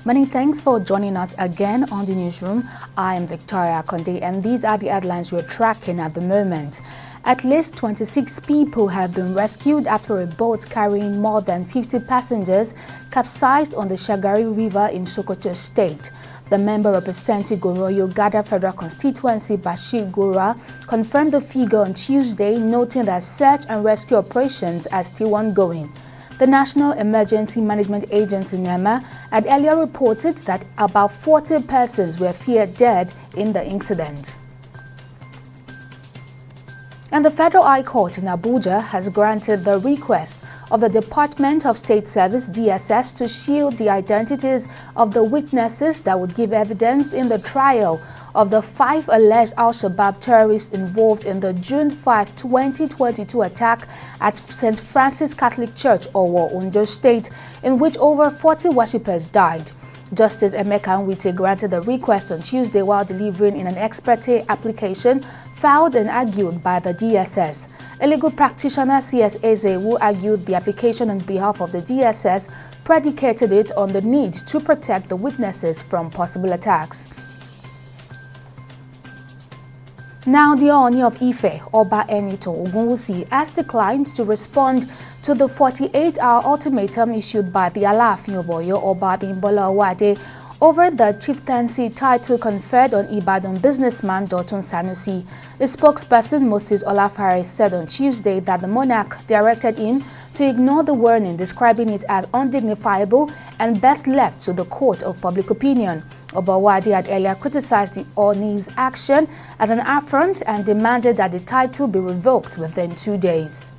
Many thanks for joining us again on the newsroom. I am Victoria Konde, and these are the headlines we're tracking at the moment. At least 26 people have been rescued after a boat carrying more than 50 passengers capsized on the Shagari River in Sokoto State. The member representing Goroyo Gada Federal Constituency, Bashir Gora, confirmed the figure on Tuesday, noting that search and rescue operations are still ongoing. The National Emergency Management Agency, NEMA, had earlier reported that about 40 persons were feared dead in the incident. And the Federal High Court in Abuja has granted the request of the Department of State Service (DSS) to shield the identities of the witnesses that would give evidence in the trial of the 5 alleged Al-Shabaab terrorists involved in the June 5, 2022 attack at St. Francis Catholic Church, Owo, Ondo State, in which over 40 worshippers died. Justice Emeka Nwite granted the request on Tuesday while delivering in an ex parte application filed and argued by the DSS. A legal practitioner, C.S. Eze, who argued the application on behalf of the DSS, predicated it on the need to protect the witnesses from possible attacks. Now, the Ooni of Ife, Oba Enito Ogunwusi, has declined to respond to the 48-hour ultimatum issued by the Alaafin of Oyo, Oba Abimbola Owade, over the chieftaincy title conferred on Ibadan businessman Dotun Sanusi. The spokesperson, Moses Olafare, said on Tuesday that the monarch directed him to ignore the warning, describing it as undignifiable and best left to the court of public opinion. Obawadi had earlier criticized the Ooni's action as an affront and demanded that the title be revoked within 2 days.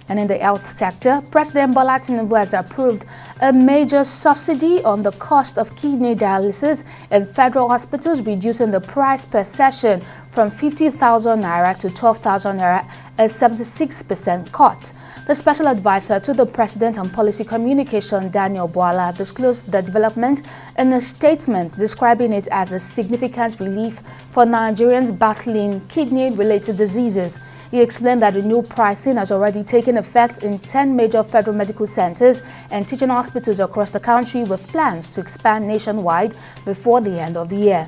And in the health sector, President Bola Tinubu has approved a major subsidy on the cost of kidney dialysis in federal hospitals, reducing the price per session from 50,000 naira to 12,000 naira, a 76% cut. The special advisor to the President on Policy Communication, Daniel Bwala, disclosed the development in a statement describing it as a significant relief for Nigerians battling kidney-related diseases. He explained that the new pricing has already taken effect in 10 major federal medical centers and teaching hospitals across the country, with plans to expand nationwide before the end of the year.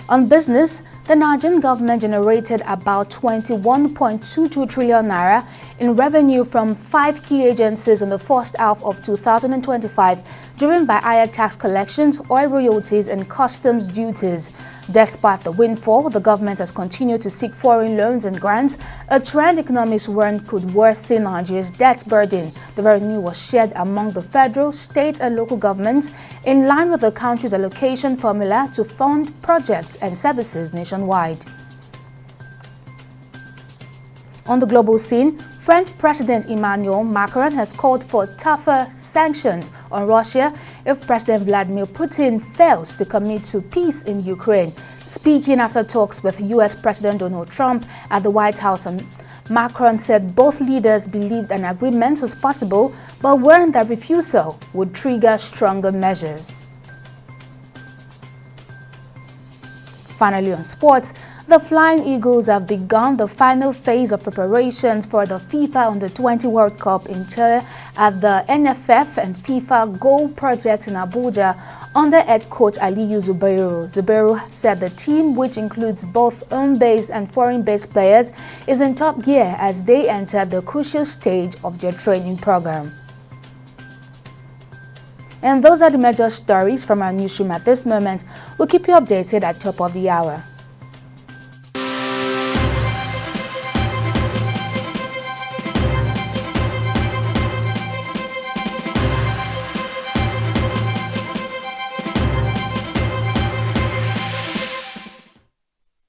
On business, the Nigerian government generated about 21.22 trillion naira in revenue from 5 key agencies in the first half of 2025, driven by higher tax collections, oil royalties, and customs duties. Despite the windfall, the government has continued to seek foreign loans and grants, a trend economists warned could worsen Nigeria's debt burden. The revenue was shared among the federal, state, and local governments in line with the country's allocation formula to fund projects and services nationwide. On the global scene, French President Emmanuel Macron has called for tougher sanctions on Russia if President Vladimir Putin fails to commit to peace in Ukraine. Speaking after talks with U.S. President Donald Trump at the White House, Macron said both leaders believed an agreement was possible, but warned that refusal would trigger stronger measures. Finally, on sports, the Flying Eagles have begun the final phase of preparations for the FIFA Under-20 World Cup in Chile at the NFF and FIFA Goal Project in Abuja under head coach Aliyu Zubairu. Zubairu said the team, which includes both home-based and foreign-based players, is in top gear as they enter the crucial stage of their training program. And those are the major stories from our newsroom at this moment. We'll keep you updated at top of the hour.